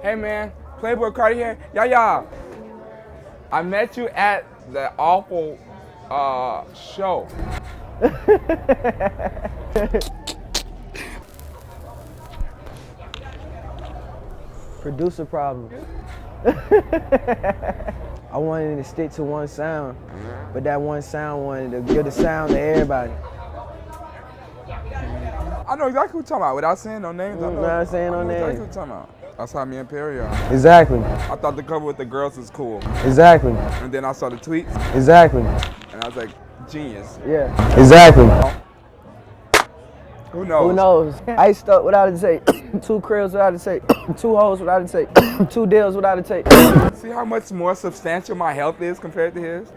Hey man, Playboi Carti here. Y'all. I met you at the awful show. Producer problem. I wanted to stick to one sound, but that one sound wanted to give the sound to everybody. I know exactly what you're talking about without saying no names. I know Not saying no names. exactly what you're talking about. That's how me and Perry are. Exactly. I thought the cover with the girls was cool. Exactly. And then I saw the tweets. Exactly. And I was like, genius. Yeah. Exactly. Who knows? Who knows? Iced up without a tape. 2 cribs without a tape. 2 hoes without a tape. 2 deals without a tape. See how much more substantial my health is compared to his?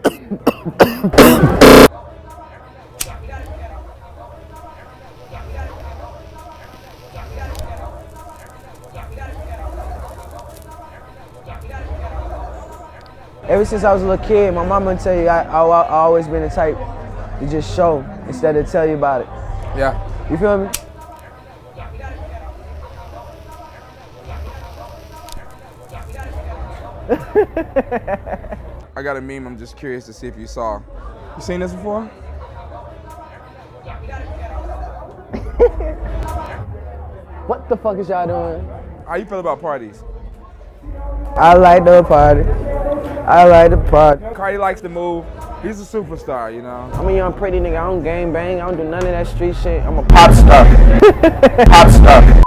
Ever since I was a little kid, my mama would tell you I always been the type to just show instead of tell you about it. Yeah. You feel me? I got a meme I'm just curious to see if you saw. You seen this before? What the fuck is y'all doing? How you feel about parties? I like the party. I like the party. Carti likes to move. He's a superstar, you know. I'm a young pretty nigga. I don't gang bang. I don't do none of that street shit. I'm a pop star. Pop star.